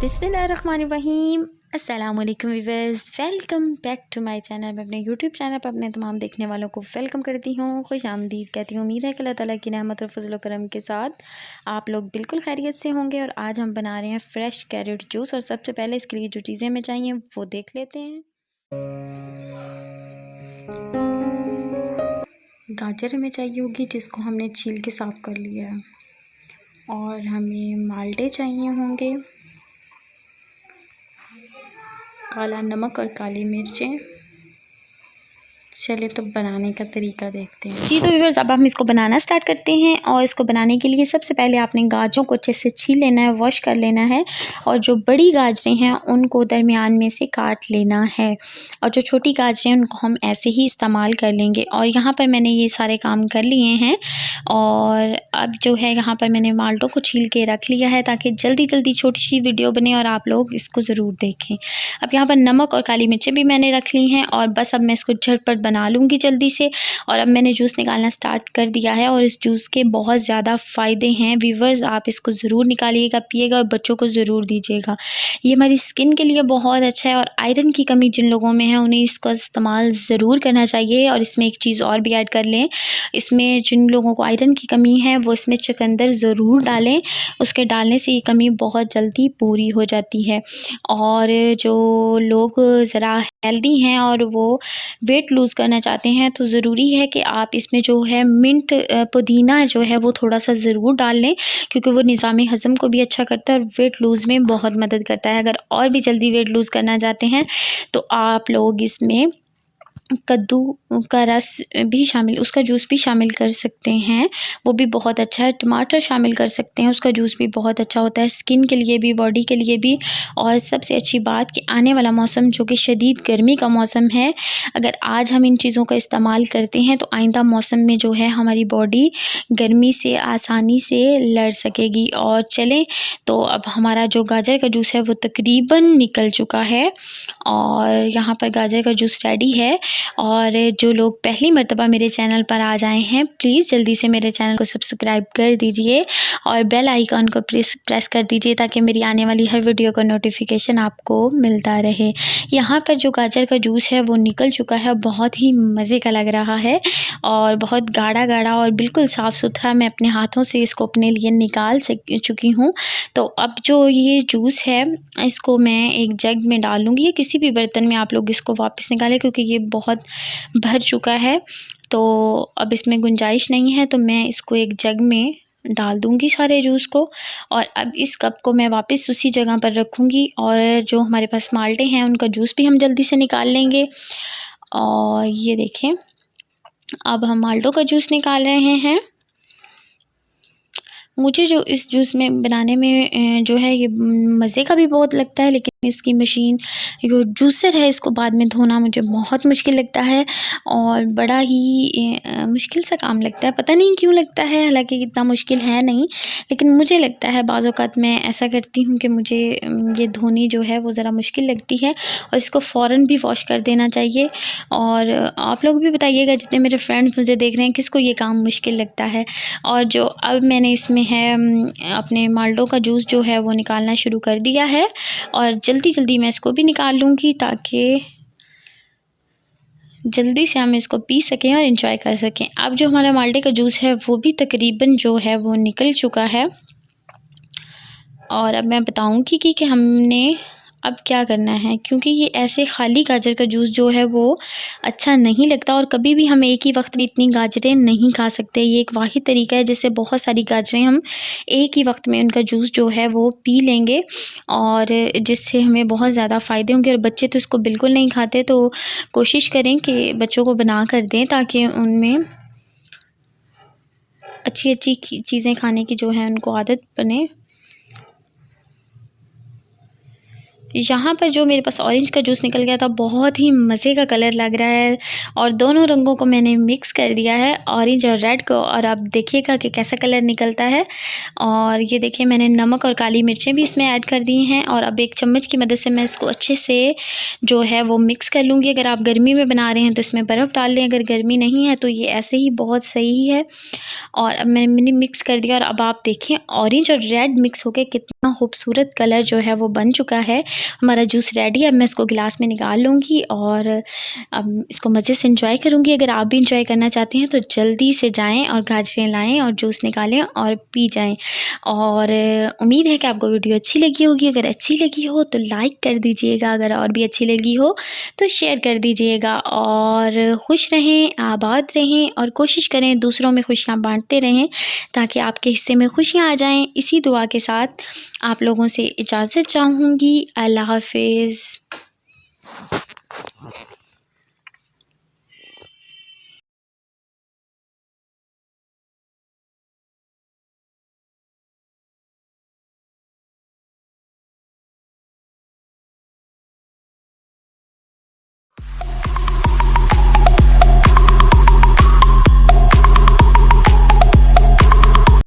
बिस्मिल्लाहिर्रहमानिर्रहीम। अस्सलामुअलैकुम viewers, welcome back to my channel. मैं अपने यूट्यूब चैनल पर अपने तमाम देखने वालों को वेलकम करती हूँ, खुश आमदीद कहती हूँ। उम्मीद है कि अल्लाह ताला की रहमत और फजल करम के साथ आप लोग बिल्कुल खैरियत से होंगे। और आज हम बना रहे हैं फ़्रेश कैरेट जूस। और सबसे पहले इसके लिए जो चीज़ें हमें चाहिए वो देख लेते हैं। गाजर हमें चाहिए होगी जिसको हमने छील के साफ़ कर लिया है। और हमें माल्टे चाहिए होंगे, काला नमक और काली मिर्चें। चलिए तो बनाने का तरीका देखते हैं। जी तो व्यूअर्स, अब हम इसको बनाना स्टार्ट करते हैं। और इसको बनाने के लिए सबसे पहले आपने गाजरों को अच्छे से छील लेना है, वॉश कर लेना है। और जो बड़ी गाजरें हैं उनको दरमियान में से काट लेना है। और जो छोटी गाजरें हैं उनको हम ऐसे ही इस्तेमाल कर लेंगे। और यहाँ पर मैंने ये सारे काम कर लिए हैं। और अब जो है यहाँ पर मैंने माल्टों को छील के रख लिया है ताकि जल्दी जल्दी छोटी सी वीडियो बने और आप लोग इसको ज़रूर देखें। अब यहाँ पर नमक और काली मिर्चें भी मैंने रख ली हैं। और बस अब मैं इसको झटपट बना लूँगी जल्दी से। और अब मैंने जूस निकालना स्टार्ट कर दिया है। और इस जूस के बहुत ज़्यादा फ़ायदे हैं व्यूअर्स, आप इसको ज़रूर निकालिएगा, पिएगा और बच्चों को ज़रूर दीजिएगा। ये हमारी स्किन के लिए बहुत अच्छा है। और आयरन की कमी जिन लोगों में है उन्हें इसका इस्तेमाल ज़रूर करना चाहिए। और इसमें एक चीज़ और भी ऐड कर लें, इसमें जिन लोगों को आयरन की कमी है वो इसमें चुकंदर ज़रूर डालें। उसके डालने से ये कमी बहुत जल्दी पूरी हो जाती है। और जो लोग ज़रा हेल्दी हैं और वो वेट लूज़ करना चाहते हैं तो ज़रूरी है कि आप इसमें जो है मिंट पुदीना जो है वो थोड़ा सा ज़रूर डाल लें, क्योंकि वो निज़ाम हज़म को भी अच्छा करता है और वेट लूज़ में बहुत मदद करता है। अगर और भी जल्दी वेट लूज़ करना चाहते हैं तो आप लोग इसमें कद्दू का रस भी शामिल, उसका जूस भी शामिल कर सकते हैं, वो भी बहुत अच्छा है। टमाटर शामिल कर सकते हैं, उसका जूस भी बहुत अच्छा होता है स्किन के लिए भी, बॉडी के लिए भी। और सबसे अच्छी बात कि आने वाला मौसम जो कि शदीद गर्मी का मौसम है, अगर आज हम इन चीज़ों का इस्तेमाल करते हैं तो आइंदा मौसम में जो है हमारी बॉडी गर्मी से आसानी से लड़ सकेगी। और चलें तो अब हमारा जो गाजर का जूस है वो तकरीबन निकल चुका है। और यहाँ पर गाजर का जूस रेडी है। और जो लोग पहली मर्तबा मेरे चैनल पर आ जाए हैं, प्लीज़ जल्दी से मेरे चैनल को सब्सक्राइब कर दीजिए और बेल आइकन को प्रेस कर दीजिए ताकि मेरी आने वाली हर वीडियो का नोटिफिकेशन आपको मिलता रहे। यहाँ पर जो गाजर का जूस है वो निकल चुका है, बहुत ही मज़े का लग रहा है और बहुत गाढ़ा गाढ़ा और बिल्कुल साफ़ सुथरा। मैं अपने हाथों से इसको अपने लिए निकाल चुकी हूँ। तो अब जो ये जूस है इसको मैं एक जग में डाल लूँगी या किसी भी बर्तन में आप लोग इसको वापस निकालें, क्योंकि ये बहुत भर चुका है तो अब इसमें गुंजाइश नहीं है। तो मैं इसको एक जग में डाल दूंगी सारे जूस को। और अब इस कप को मैं वापस उसी जगह पर रखूंगी। और जो हमारे पास माल्टे हैं उनका जूस भी हम जल्दी से निकाल लेंगे। और ये देखें, अब हम माल्टों का जूस निकाल रहे हैं। मुझे जो इस जूस में बनाने में जो है ये मज़े का भी बहुत लगता है, लेकिन इसकी मशीन जो जूसर है इसको बाद में धोना मुझे बहुत मुश्किल लगता है और बड़ा ही मुश्किल सा काम लगता है। पता नहीं क्यों लगता है, हालांकि इतना मुश्किल है नहीं, लेकिन मुझे लगता है बाज़ औक़ात मैं ऐसा करती हूँ कि मुझे ये धोनी जो है वो ज़रा मुश्किल लगती है। और इसको फ़ौरन भी वॉश कर देना चाहिए। और आप लोग भी बताइएगा जितने मेरे फ्रेंड्स मुझे देख रहे हैं किसको ये काम मुश्किल लगता है। और जो अब मैंने इसमें है अपने माल्टों का जूस जो है वो निकालना शुरू कर दिया है। और जल्दी जल्दी मैं इसको भी निकाल लूँगी ताकि जल्दी से हम इसको पी सकें और एंजॉय कर सकें। अब जो हमारा माल्टे का जूस है वो भी तकरीबन जो है वो निकल चुका है। और अब मैं बताऊँगी कि हमने अब क्या करना है, क्योंकि ये ऐसे खाली गाजर का जूस जो है वो अच्छा नहीं लगता। और कभी भी हम एक ही वक्त में इतनी गाजरें नहीं खा सकते। ये एक वाहिद तरीका है जिससे बहुत सारी गाजरें हम एक ही वक्त में उनका जूस जो है वो पी लेंगे और जिससे हमें बहुत ज़्यादा फ़ायदे होंगे। और बच्चे तो इसको बिल्कुल नहीं खाते, तो कोशिश करें कि बच्चों को बना कर दें ताकि उनमें अच्छी अच्छी चीज़ें खाने की जो है उनको आदत बने। यहाँ पर जो मेरे पास ऑरेंज का जूस निकल गया था, बहुत ही मज़े का कलर लग रहा है और दोनों रंगों को मैंने मिक्स कर दिया है, ऑरेंज और रेड को। और आप देखिएगा कि कैसा कलर निकलता है। और ये देखिए मैंने नमक और काली मिर्चें भी इसमें ऐड कर दी हैं और अब एक चम्मच की मदद से मैं इसको अच्छे से जो है वो मिक्स कर लूँगी। अगर आप गर्मी में बना रहे हैं तो इसमें बर्फ़ डाल लें, अगर गर्मी नहीं है तो ये ऐसे ही बहुत सही है। और अब मैंने मिक्स कर दिया और अब आप देखें ऑरेंज और रेड मिक्स होके कितना खूबसूरत कलर जो है वो बन चुका है। हमारा जूस रेडी है। अब मैं इसको गिलास में निकाल लूँगी और अब इसको मज़े से इंजॉय करूँगी। अगर आप भी इंजॉय करना चाहते हैं तो जल्दी से जाएँ और गाजरें लाएँ और जूस निकालें और पी जाएँ। और उम्मीद है कि आपको वीडियो अच्छी लगी होगी। अगर अच्छी लगी हो तो लाइक कर दीजिएगा, अगर और भी अच्छी लगी हो तो शेयर कर दीजिएगा। और खुश रहें, आबाद रहें और कोशिश करें दूसरों में खुशियाँ बांटते रहें ताकि आपके हिस्से में खुशियाँ आ जाएं। इसी दुआ के साथ आप लोगों से इजाज़त चाहूँगी। अल्लाह हाफ़िज़।